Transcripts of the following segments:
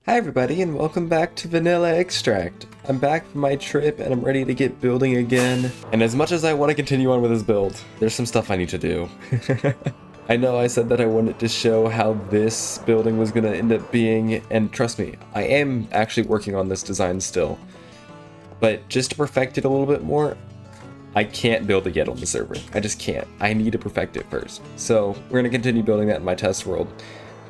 Hi everybody and welcome back to Vanilla Extract. I'm back from my trip and I'm ready to get building again. And as much as I want to continue on with this build, there's some stuff I need to do. I know I said that I wanted to show how this building was going to end up being, and trust me, I am actually working on this design still. But just to perfect it a little bit more, I can't build it yet on the server. I just can't. I need to perfect it first. So we're going to continue building that in my test world.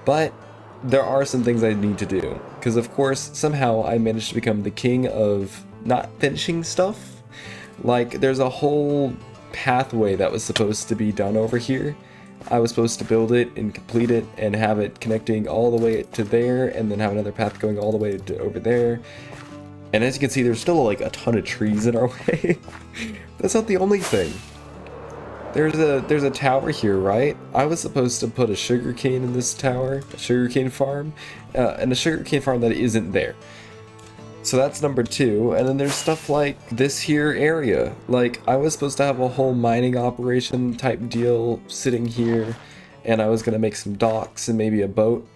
But there are some things I need to do, because of course somehow I managed to become the king of not finishing stuff. Like there's a whole pathway that was supposed to be done over here. I was supposed to build it and complete it and have it connecting all the way to there, and then have another path going all the way to over there. And as you can see, there's still like a ton of trees in our way. That's not the only thing. There's a tower here, right? I was supposed to put a sugarcane in this tower, a sugarcane farm, and a sugarcane farm that isn't there. So that's number 2, and then there's stuff like this here area. Like, I was supposed to have a whole mining operation type deal sitting here, and I was gonna make some docks and maybe a boat,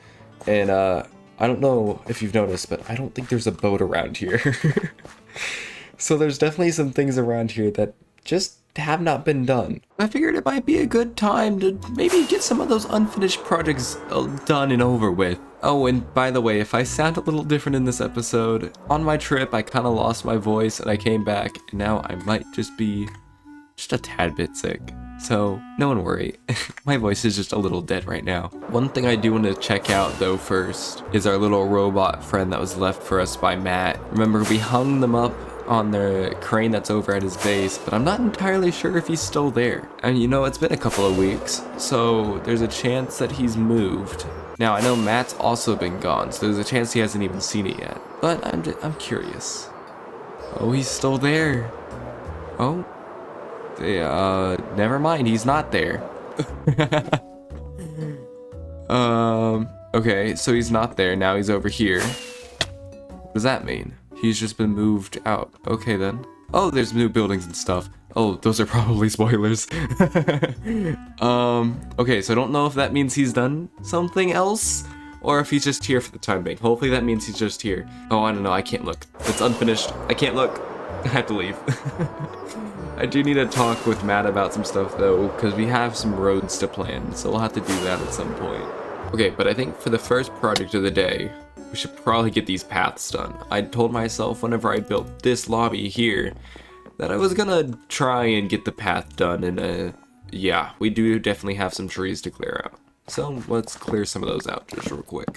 and I don't know if you've noticed, but I don't think there's a boat around here. So there's definitely some things around here that just have not been done. I figured it might be a good time to maybe get some of those unfinished projects done and over with. Oh, and by the way, if I sound a little different in this episode, on my trip I kind of lost my voice and I came back, and now I might just be just a tad bit sick. So no one worry, my voice is just a little dead right now. One thing I do want to check out though first is our little robot friend that was left for us by Matt. Remember, we hung them up on the crane that's over at his base, but I'm not entirely sure if he's still there. And you know, it's been a couple of weeks, so there's a chance that he's moved. Now I know Matt's also been gone, so there's a chance he hasn't even seen it yet. But I'm curious. Oh, he's still there. Oh, never mind, he's not there. Okay, so he's not there, now he's over here. What does that mean? He's just been moved out. Okay then. Oh, there's new buildings and stuff. Oh, those are probably spoilers. Okay, so I don't know if that means he's done something else, or if he's just here for the time being. Hopefully that means he's just here. Oh, I don't know, I can't look. It's unfinished. I can't look. I have to leave. I do need to talk with Matt about some stuff though, because we have some roads to plan, so we'll have to do that at some point. Okay, but I think for the first project of the day, we should probably get these paths done. I told myself whenever I built this lobby here that I was gonna try and get the path done, and yeah, we do definitely have some trees to clear out. So let's clear some of those out just real quick.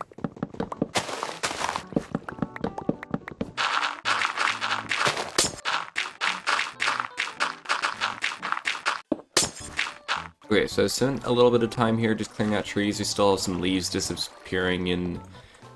Okay, so I spent a little bit of time here just clearing out trees. We still have some leaves disappearing and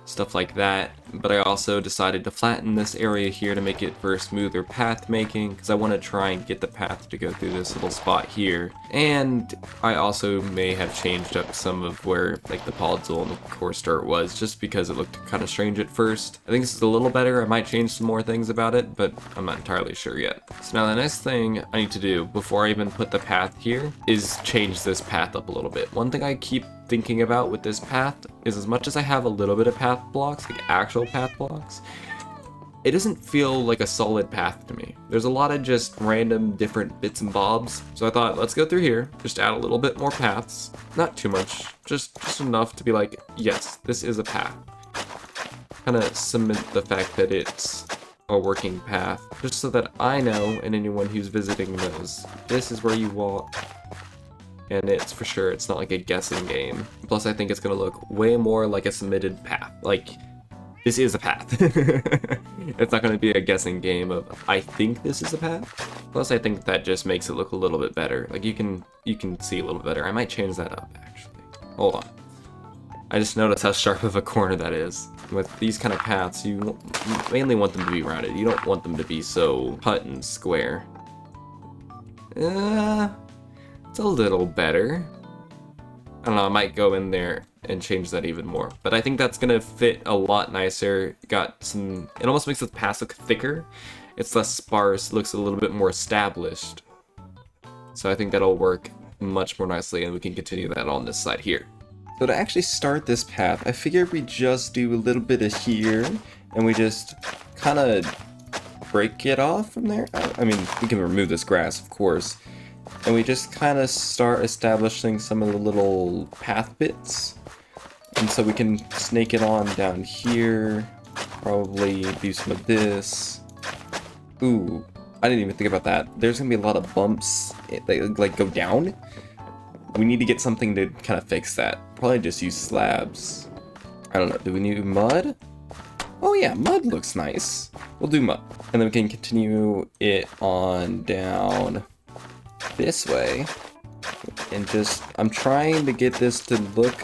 stuff like that, but I also decided to flatten this area here to make it for smoother path making, because I want to try and get the path to go through this little spot here. And I also may have changed up some of where like the podzol and the course dirt was, just because it looked kind of strange at first. I think this is a little better. I might change some more things about it, but I'm not entirely sure yet. So now the next thing I need to do before I even put the path here is change this path up a little bit. One thing I keep thinking about with this path is, as much as I have a little bit of path blocks, like actual path blocks, it doesn't feel like a solid path to me. There's a lot of just random different bits and bobs. So I thought, let's go through here, just add a little bit more paths. Not too much, just enough to be like, yes, this is a path. Kind of cement the fact that it's a working path, just so that I know, and anyone who's visiting knows, this is where you walk. And it's for sure, it's not like a guessing game. Plus, I think it's gonna look way more like a submitted path. Like, this is a path. It's not gonna be a guessing game of, I think this is a path. Plus, I think that just makes it look a little bit better. Like, you can see a little better. I might change that up, actually. Hold on. I just noticed how sharp of a corner that is. With these kind of paths, you mainly want them to be rounded. You don't want them to be so cut and square. It's a little better. I don't know, I might go in there and change that even more. But I think that's gonna fit a lot nicer. Got some, it almost makes the path look thicker. It's less sparse, looks a little bit more established. So I think that'll work much more nicely, and we can continue that on this side here. So to actually start this path, I figured we just do a little bit of here, and we just kind of break it off from there. I mean, we can remove this grass, of course, and we just kind of start establishing some of the little path bits. And so we can snake it on down here, probably do some of this. Ooh, I didn't even think about that. There's gonna be a lot of bumps that like go down. We need to get something to kind of fix that. Probably just use slabs. I don't know, do we need mud? Oh yeah, mud looks nice. We'll do mud. And then we can continue it on down this way. And just, I'm trying to get this to look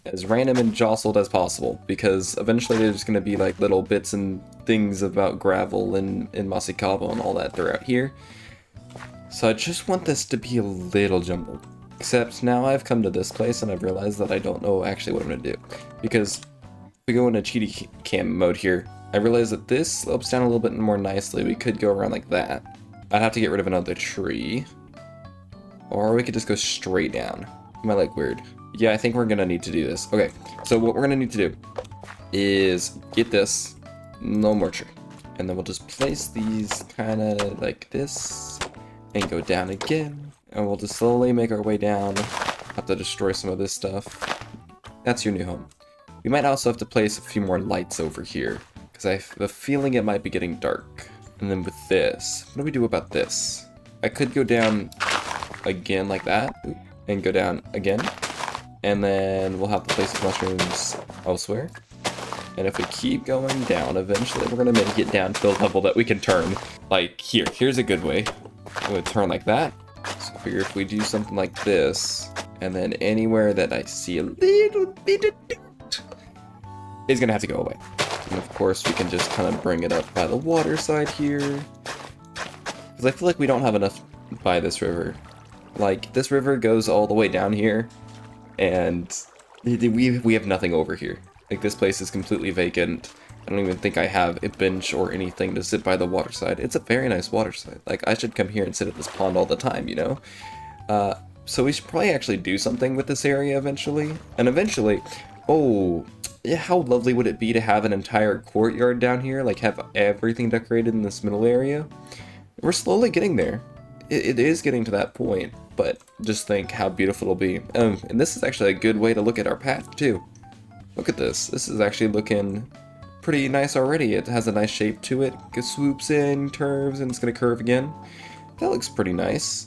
as random and jostled as possible, because eventually there's going to be like little bits and things about gravel and mossy cobble and all that throughout here. So I just want this to be a little jumbled. Except now I've come to this place and I've realized that I don't know actually what I'm going to do. Because if we go into cheaty cam mode here, I realize that this slopes down a little bit more nicely. We could go around like that. I'd have to get rid of another tree. Or we could just go straight down. Am I like weird? Yeah, I think we're gonna need to do this. Okay, so what we're gonna need to do is get this, no more tree. And then we'll just place these kind of like this and go down again. And we'll just slowly make our way down. Have to destroy some of this stuff. That's your new home. We might also have to place a few more lights over here, because I have a feeling it might be getting dark. And then with this, what do we do about this? I could go down again like that, and go down again. And then we'll have to place mushrooms elsewhere. And if we keep going down, eventually we're gonna make it down to the level that we can turn. Like here, here's a good way. I'm gonna turn like that. So I figure if we do something like this, and then anywhere that I see a little bit of dirt is gonna have to go away. And of course we can just kind of bring it up by the water side here. Because I feel like we don't have enough by this river. Like, this river goes all the way down here, and we have nothing over here. Like, this place is completely vacant. I don't even think I have a bench or anything to sit by the waterside. It's a very nice waterside. Like, I should come here and sit at this pond all the time, you know? So we should probably actually do something with this area eventually. And eventually, oh, yeah, how lovely would it be to have an entire courtyard down here? Like, have everything decorated in this middle area? We're slowly getting there. It is getting to that point, but just think how beautiful it'll be. And this is actually a good way to look at our path, too. Look at this. This is actually looking pretty nice already. It has a nice shape to it. It swoops in, curves, and it's going to curve again. That looks pretty nice.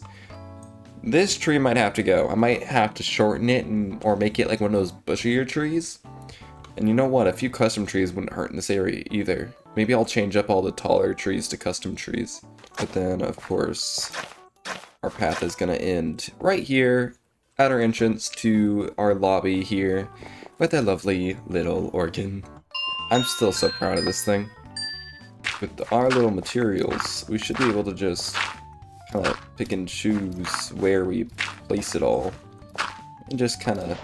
This tree might have to go. I might have to shorten it or make it like one of those bushier trees. And you know what? A few custom trees wouldn't hurt in this area either. Maybe I'll change up all the taller trees to custom trees. But then, of course, our path is going to end right here at our entrance to our lobby here with a lovely little organ. I'm still so proud of this thing. With our little materials, we should be able to just kind of pick and choose where we place it all. And just kind of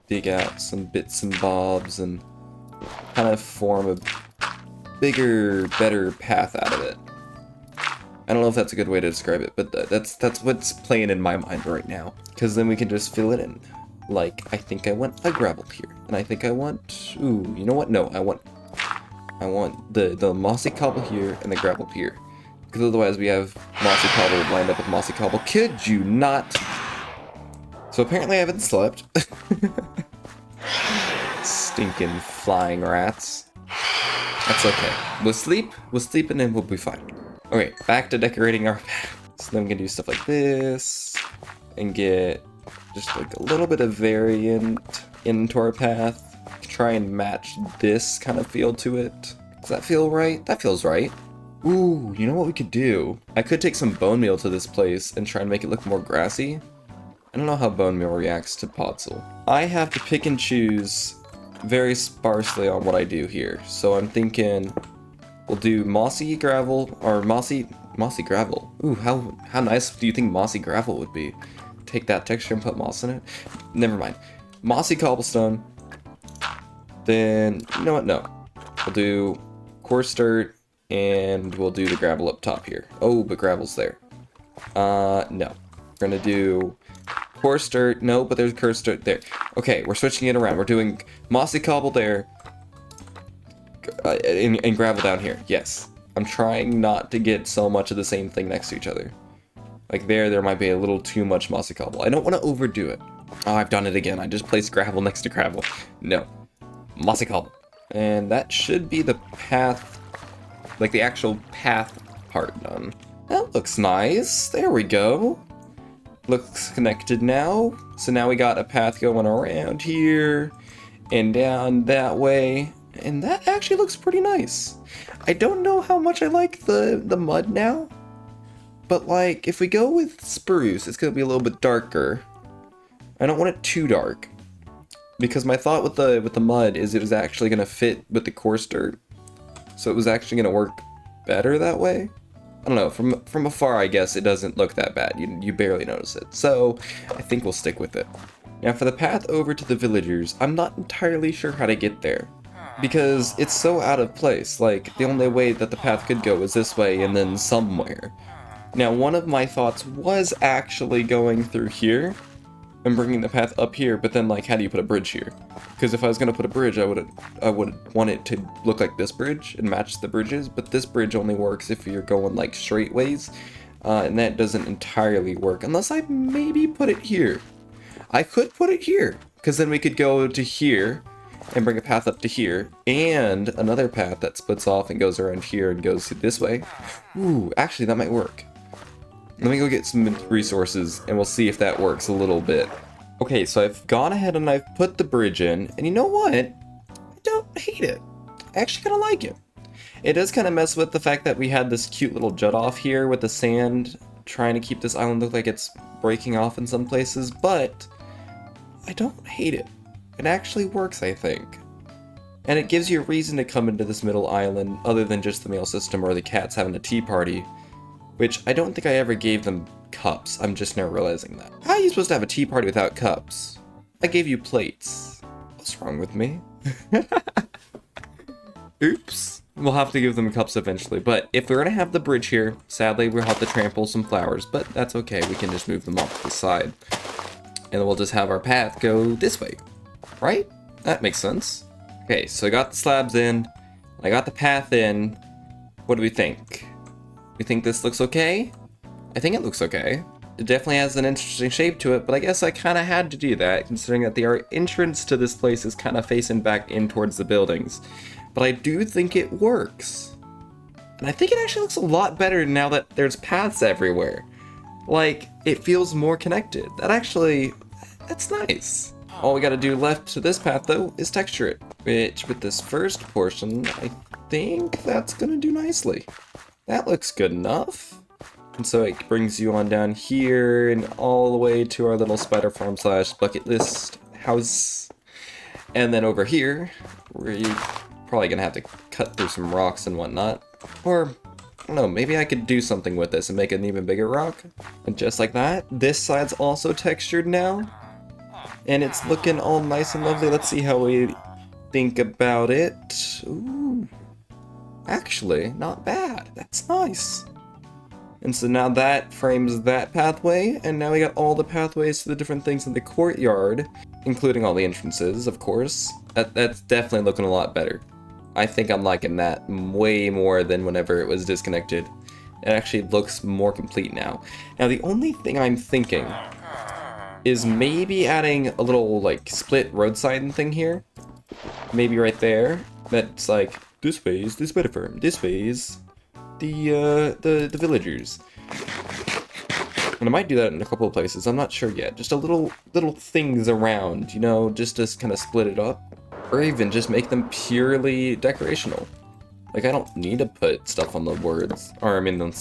dig out some bits and bobs and kind of form a bigger, better path out of it. I don't know if that's a good way to describe it, but that's what's playing in my mind right now. Because then we can just fill it in. Like, I think I want a gravel here. And I think I want... Ooh, you know what? No, I want the mossy cobble here and the gravel here. Because otherwise we have mossy cobble lined up with mossy cobble. Could you not? So apparently I haven't slept. Stinking flying rats. That's okay. We'll sleep and then we'll be fine. Okay, back to decorating our path. So then we can do stuff like this, and get just like a little bit of variant into our path. Try and match this kind of feel to it. Does that feel right? That feels right. Ooh, you know what we could do? I could take some bone meal to this place and try and make it look more grassy. I don't know how bone meal reacts to podzol. I have to pick and choose very sparsely on what I do here. So I'm thinking we'll do mossy gravel, or mossy gravel. Ooh, how nice do you think mossy gravel would be? Take that texture and put moss in it? Never mind. Mossy cobblestone. Then, you know what? No. We'll do coarse dirt, and we'll do the gravel up top here. Oh, but gravel's there. No. We're gonna do Coarse dirt, no, but there's cursed dirt there. Okay, we're switching it around. We're doing mossy cobble there, and gravel down here. Yes, I'm trying not to get so much of the same thing next to each other. Like there might be a little too much mossy cobble. I don't want to overdo it. Oh, I've done it again. I just placed gravel next to gravel. No, mossy cobble. And that should be the path, like the actual path part done. That looks nice. There we go. Looks connected now. So now we got a path going around here and down that way. And that actually looks pretty nice. I don't know how much I like the mud now. But like, if we go with spruce, it's gonna be a little bit darker. I don't want it too dark. Because my thought with the mud is it was actually gonna fit with the coarse dirt. So it was actually gonna work better that way. I don't know, from afar I guess it doesn't look that bad. You barely notice it. So I think we'll stick with it. Now for the path over to the villagers, I'm not entirely sure how to get there. Because it's so out of place. Like the only way that the path could go is this way and then somewhere. Now one of my thoughts was actually going through here and bringing the path up here, but then like how do you put a bridge here? Because if I was gonna put a bridge, I would want it to look like this bridge and match the bridges, but this bridge only works if you're going like straight ways, and that doesn't entirely work unless I maybe put it here. I could put it here, because then we could go to here and bring a path up to here, and another path that splits off and goes around here and goes this way. Ooh, actually that might work. Let me go get some resources and we'll see if that works a little bit. Okay, so I've gone ahead and I've put the bridge in, and you know what? I don't hate it. I actually kind of like it. It does kind of mess with the fact that we had this cute little jut off here with the sand, trying to keep this island look like it's breaking off in some places, but I don't hate it. It actually works, I think. And it gives you a reason to come into this middle island other than just the mail system or the cats having a tea party. Which I don't think I ever gave them cups. I'm just now realizing that. How are you supposed to have a tea party without cups? I gave you plates. What's wrong with me? Oops. We'll have to give them cups eventually. But if we're gonna have the bridge here, sadly we'll have to trample some flowers. But that's okay. We can just move them off to the side. And we'll just have our path go this way. Right? That makes sense. Okay, so I got the slabs in. I got the path in. What do we think? We think this looks okay? I think it looks okay. It definitely has an interesting shape to it, but I guess I kind of had to do that, considering that the entrance to this place is kind of facing back in towards the buildings. But I do think it works. And I think it actually looks a lot better now that there's paths everywhere. Like, it feels more connected. That's nice. All we gotta do left to this path, though, is texture it. Which, with this first portion, I think that's gonna do nicely. That looks good enough. And so it brings you on down here and all the way to our little spider farm / bucket list house. And then over here, where you're probably gonna have to cut through some rocks and whatnot. Or, I don't know, maybe I could do something with this and make an even bigger rock. And just like that, this side's also textured now. And it's looking all nice and lovely. Let's see how we think about it. Ooh. Actually, not bad. That's nice. And so now that frames that pathway, and now we got all the pathways to the different things in the courtyard, including all the entrances, of course. That's definitely looking a lot better. I think I'm liking that way more than whenever it was disconnected. It actually looks more complete now. Now the only thing I'm thinking is maybe adding a little like split road sign thing here. Maybe right there. That's like, this way is the spider farm, this way is the villagers. And I might do that in a couple of places, I'm not sure yet. Just a little things around, you know, just to kind of split it up. Or even just make them purely decorational. Like, I don't need to put stuff on the words. Or, I mean,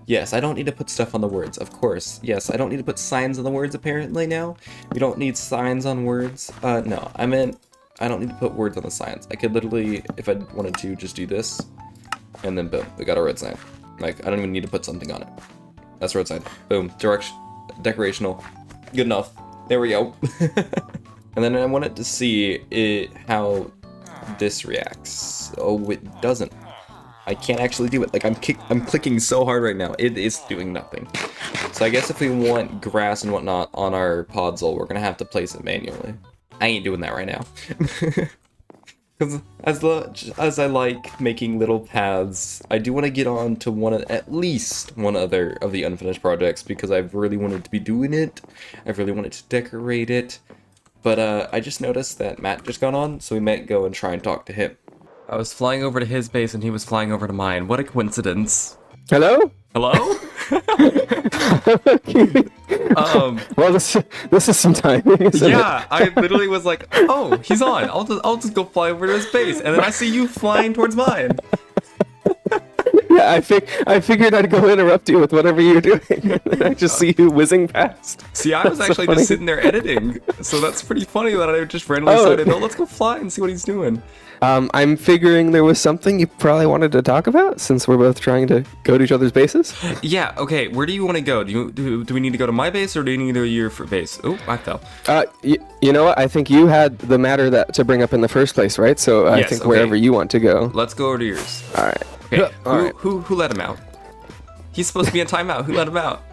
yes, I don't need to put stuff on the words, of course. Yes, I don't need to put signs on the words, apparently, now. We don't need signs on words. No, I meant I don't need to put words on the signs. I could literally, if I wanted to, just do this. And then boom, we got a road sign. Like, I don't even need to put something on it. That's road sign. Boom, decorational. Good enough. There we go. And then I wanted to see how this reacts. Oh, it doesn't. I can't actually do it. Like, I'm clicking so hard right now. It is doing nothing. So I guess if we want grass and whatnot on our podzol, we're gonna have to place it manually. I ain't doing that right now. Because as much as I like making little paths, I do want to get on to at least one other of the unfinished projects, because I've really wanted to be doing it. I've really wanted to decorate it. But I just noticed that Matt just got on, so we might go and try and talk to him. I was flying over to his base and he was flying over to mine. What a coincidence. Hello? Hello? Well, this is some timing, isn't Yeah, I literally was like, oh, he's on. I'll just go fly over to his base, and then I see you flying towards mine. Yeah, I figured I'd go interrupt you with whatever you're doing, and then I just see you whizzing past. See, I was That's actually so just sitting there editing, so that's pretty funny that I just randomly decided, oh, let's go fly and see what he's doing. I'm figuring there was something you probably wanted to talk about, since we're both trying to go to each other's bases. Yeah, okay, where do you want to go? Do we need to go to my base, or do you need to go to your base? Oh, I fell. You know what? I think you had the matter to bring up in the first place, right? So I think wherever you want to go. Let's go over to yours. All right. Okay, who let him out? He's supposed to be in timeout. Who let him out?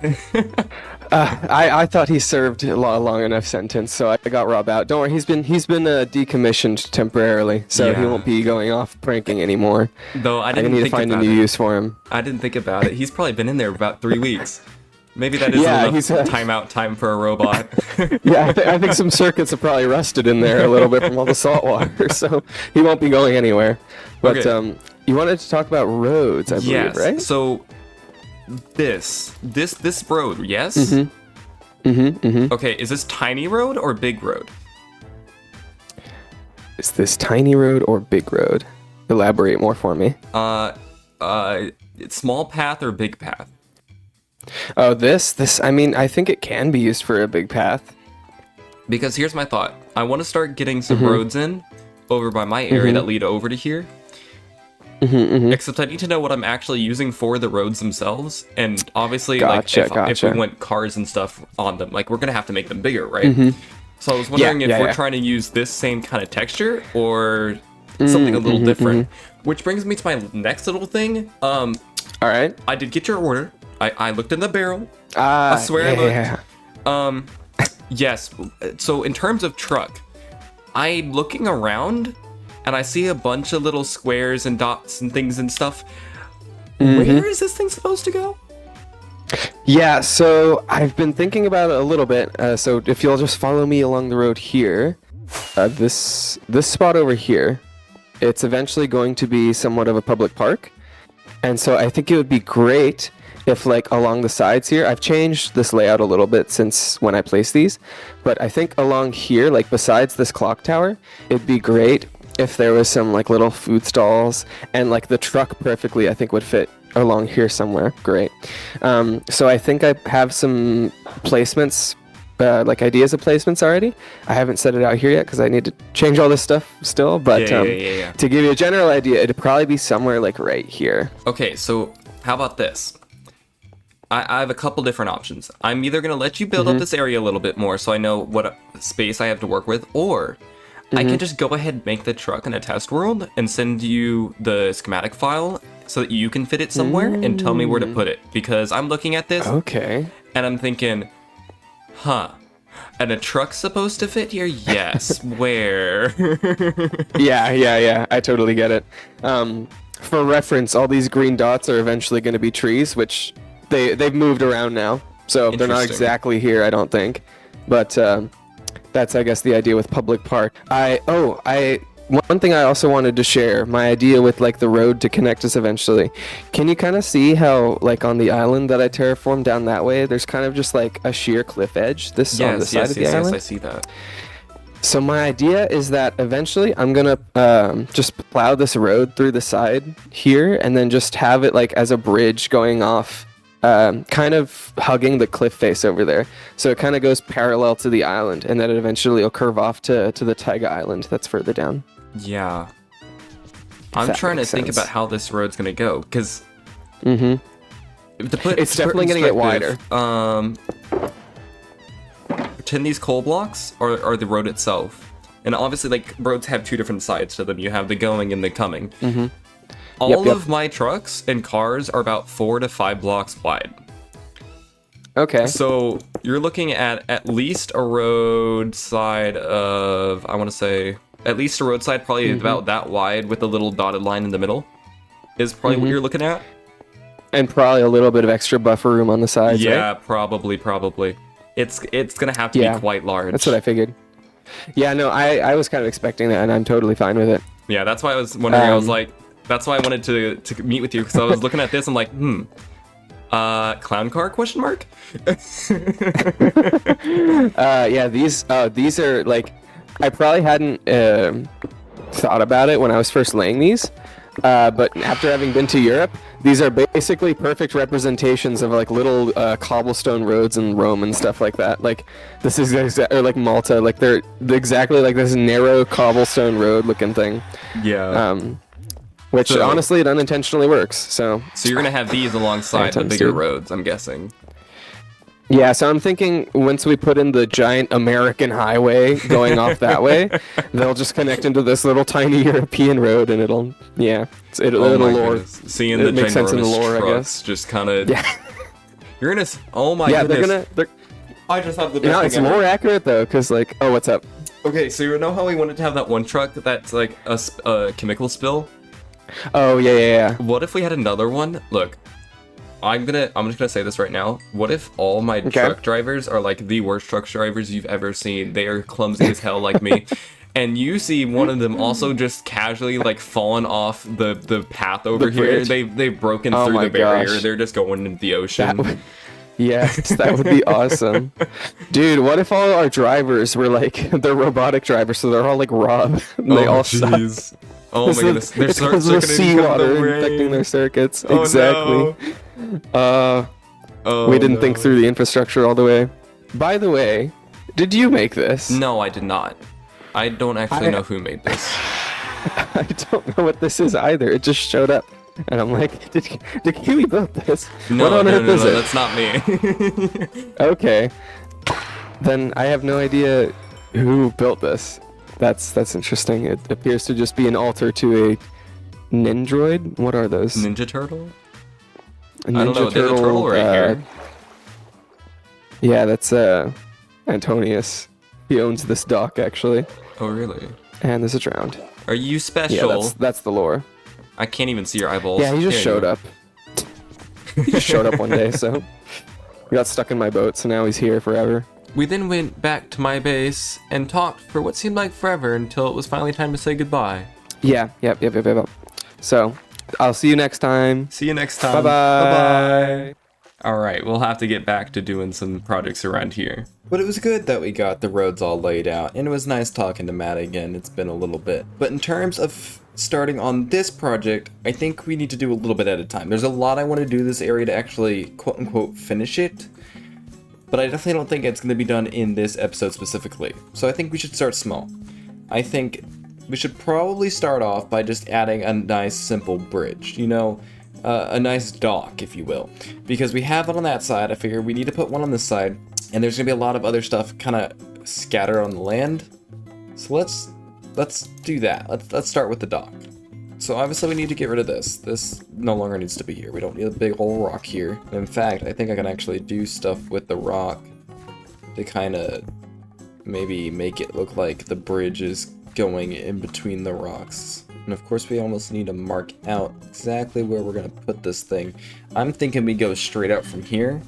I thought he served a long enough sentence, so I got Rob out. Don't worry, he's been decommissioned temporarily, so he won't be going off pranking anymore. Though I didn't need to find a new use for him. I didn't think about it. He's probably been in there about 3 weeks. Maybe that is enough timeout time for a robot. Yeah, I think some circuits have probably rusted in there a little bit from all the salt water, so he won't be going anywhere. But you wanted to talk about roads, I believe, right? So this road, yes? Okay, is this tiny road or big road? Is this tiny road or big road? Elaborate more for me. Small path or big path? Oh, this, I mean, I think it can be used for a big path. Because here's my thought. I want to start getting some roads in over by my area that lead over to here. Except I need to know what I'm actually using for the roads themselves. And obviously, if we want cars and stuff on them, like, we're going to have to make them bigger, right? So I was wondering if we're trying to use this same kind of texture or something a little different. Which brings me to my next little thing. All right. I did get your order. I looked in the barrel. I swear I looked. Yes. So in terms of truck, I'm looking around and I see a bunch of little squares and dots and things and stuff. Where is this thing supposed to go? Yeah, so I've been thinking about it a little bit. So if you'll just follow me along the road here, this spot over here, it's eventually going to be somewhat of a public park. And so I think it would be great if, like, along the sides here, I've changed this layout a little bit since when I placed these, but I think along here, like besides this clock tower, it'd be great if there was some like little food stalls, and like the truck perfectly I think would fit along here somewhere. Great. So I think I have some placements, like ideas of placements already. I haven't set it out here yet because I need to change all this stuff still, but to give you a general idea, it'd probably be somewhere like right here. Okay, so how about this? I have a couple different options. I'm either going to let you build up this area a little bit more so I know what space I have to work with, or I can just go ahead and make the truck in a test world and send you the schematic file so that you can fit it somewhere and tell me where to put it. Because I'm looking at this and I'm thinking, and a truck's supposed to fit here? Yes. Where? Yeah. I totally get it. For reference, all these green dots are eventually going to be trees, which they've moved around now, so they're not exactly here, I don't think. But that's, I guess, the idea with public park. One thing I also wanted to share, my idea with like the road to connect us eventually. Can you kind of see how, like, on the island that I terraformed down that way, there's kind of just like a sheer cliff edge? This on the side of the island. Yes, I see that. So my idea is that eventually I'm gonna just plow this road through the side here, and then just have it like as a bridge going off, kind of hugging the cliff face over there. So it kind of goes parallel to the island, and then it eventually will curve off to the Taiga Island that's further down. Yeah. I'm trying to think about how this road's gonna go, because it's definitely gonna get wider. Pretend these coal blocks are the road itself. And obviously, like, roads have two different sides to them. You have the going and the coming. All of my trucks and cars are about 4 to 5 blocks wide. Okay. So you're looking at least a roadside of, I want to say, at least a roadside probably about that wide with a little dotted line in the middle is probably what you're looking at. And probably a little bit of extra buffer room on the sides, Yeah, right? probably. It's going to have to be quite large. That's what I figured. Yeah, no, I was kind of expecting that, and I'm totally fine with it. Yeah, that's why I was wondering. I was like, that's why I wanted to meet with you, because I was looking at this. I'm like, clown car ? Yeah, these are like, I probably hadn't thought about it when I was first laying these, but after having been to Europe, these are basically perfect representations of like little cobblestone roads in Rome and stuff like that. Like this is or like Malta, like they're exactly like this narrow cobblestone road looking thing. Yeah. Which honestly, it unintentionally works. So you're gonna have these alongside the bigger roads, I'm guessing. Yeah, so I'm thinking once we put in the giant American highway going off that way, they'll just connect into this little tiny European road, and it'll lore. Seeing the makes sense in the lore, trucks, I guess. just kind of. Yeah. You're gonna. Oh my goodness. I just have the best. No, it's more accurate though, cause like, oh, what's up? Okay, so you know how we wanted to have that one truck that's like a chemical spill? Oh yeah. What if we had another one? Look. I'm just gonna say this right now. What if all my truck drivers are like the worst truck drivers you've ever seen? They are clumsy as hell like me. And you see one of them also just casually like fallen off the path over here. They've broken through the barrier. Gosh. They're just going into the ocean. Yes, that would be awesome. Dude, what if all our drivers were like, they're robotic drivers, so they're all like Rob. And they all suck. Oh my goodness. They're because of seawater infecting their circuits. Oh, exactly. No. We didn't think through the infrastructure all the way. By the way, did you make this? No, I did not. I don't actually know who made this. I don't know what this is either. It just showed up. And I'm like, did Kiwi build this? No, what on earth is it? That's not me. Okay. Then I have no idea who built this. That's interesting. It appears to just be an altar to a Nindroid. What are those? Ninja Turtle? I don't know. There's a turtle right here. Yeah, that's Antonius. He owns this dock actually. Oh really? And there's a drowned. Are you special? Yeah, that's the lore. I can't even see your eyeballs. Yeah, he just showed up. He just showed up one day, so he got stuck in my boat, so now he's here forever. We then went back to my base and talked for what seemed like forever until it was finally time to say goodbye. Yeah, yep. So, I'll see you next time. See you next time. Bye-bye. Alright, we'll have to get back to doing some projects around here. But it was good that we got the roads all laid out, and it was nice talking to Matt again. It's been a little bit. But in terms of starting on this project, I think we need to do a little bit at a time. There's a lot I want to do this area to actually quote-unquote finish it, but I definitely don't think it's going to be done in this episode specifically. So I think we should start small. I think we should probably start off by just adding a nice simple bridge, you know, a nice dock, if you will. Because we have one on that side, I figure we need to put one on this side, and there's going to be a lot of other stuff kind of scattered on the land. So let's do that. Let's start with the dock. So obviously we need to get rid of this. This no longer needs to be here. We don't need a big old rock here. In fact, I think I can actually do stuff with the rock to kind of maybe make it look like the bridge is going in between the rocks. And of course we almost need to mark out exactly where we're going to put this thing. I'm thinking we go straight up from here,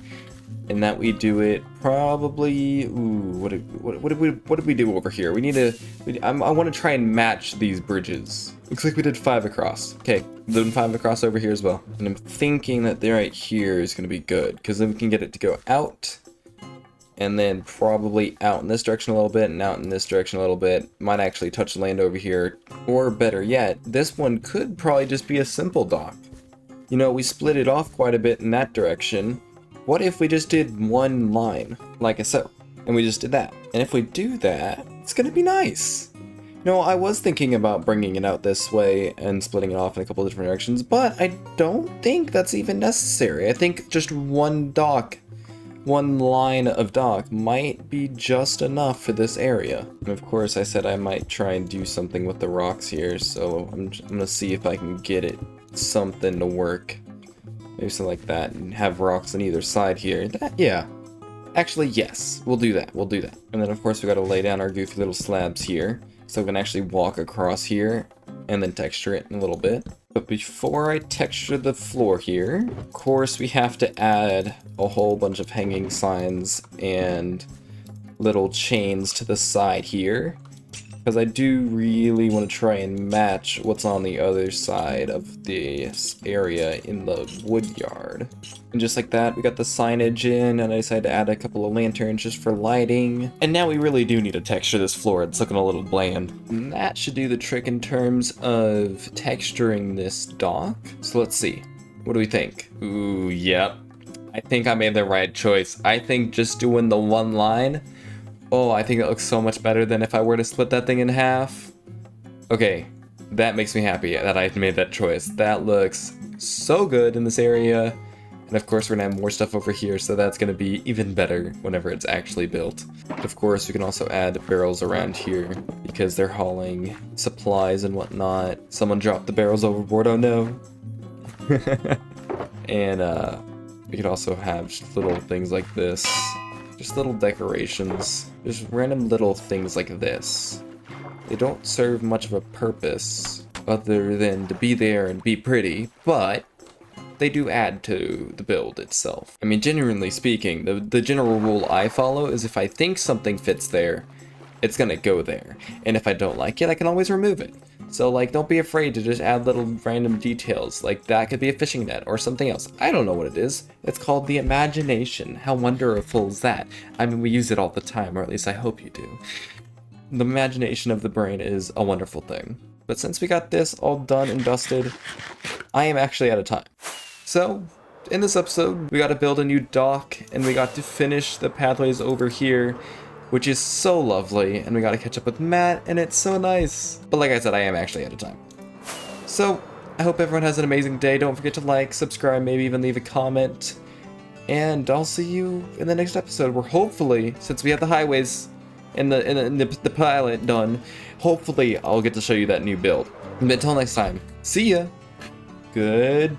and that we do it probably. Ooh, what did we do over here? We need to. I want to try and match these bridges. Looks like we did 5 across. Okay, doing 5 across over here as well. And I'm thinking that right here is going to be good, because then we can get it to go out, and then probably out in this direction a little bit, and out in this direction a little bit. Might actually touch land over here, or better yet, this one could probably just be a simple dock. You know, we split it off quite a bit in that direction. What if we just did one line, like so, and we just did that? And if we do that, it's gonna be nice. You know, I was thinking about bringing it out this way and splitting it off in a couple of different directions, but I don't think that's even necessary. I think just one dock, one line of dock might be just enough for this area. And of course, I said I might try and do something with the rocks here, so I'm gonna see if I can get it something to work. Maybe something like that, and have rocks on either side here. Yeah. Actually, yes. We'll do that. We'll do that. And then, of course, we got to lay down our goofy little slabs here. So we can actually walk across here and then texture it in a little bit. But before I texture the floor here, of course, we have to add a whole bunch of hanging signs and little chains to the side here. Because I do really want to try and match what's on the other side of this area in the wood yard. And just like that, we got the signage in, and I decided to add a couple of lanterns just for lighting. And now we really do need to texture this floor. It's looking a little bland. And that should do the trick in terms of texturing this dock. So let's see. What do we think? Ooh, yep. I think I made the right choice. I think just doing the one line, oh, I think it looks so much better than if I were to split that thing in half. Okay, that makes me happy that I made that choice. That looks so good in this area. And of course, we're gonna have more stuff over here, so that's gonna be even better whenever it's actually built. Of course, we can also add barrels around here because they're hauling supplies and whatnot. Someone dropped the barrels overboard, oh no. And we could also have just little things like this. Just little decorations. Just random little things like this. They don't serve much of a purpose other than to be there and be pretty, but they do add to the build itself. I mean, genuinely speaking, the general rule I follow is if I think something fits there, it's gonna go there. And if I don't like it, I can always remove it. So like, don't be afraid to just add little random details. Like that could be a fishing net or something else. I don't know what it is. It's called the imagination. How wonderful is that? I mean, we use it all the time, or at least I hope you do. The imagination of the brain is a wonderful thing. But since we got this all done and dusted, I am actually out of time. So, in this episode, we got to build a new dock, and we got to finish the pathways over here, which is so lovely, and we gotta catch up with Matt, and it's so nice. But like I said, I am actually out of time. So, I hope everyone has an amazing day. Don't forget to like, subscribe, maybe even leave a comment. And I'll see you in the next episode, where hopefully, since we have the highways and the pilot done, hopefully I'll get to show you that new build. But until next time, see ya! Goodbye!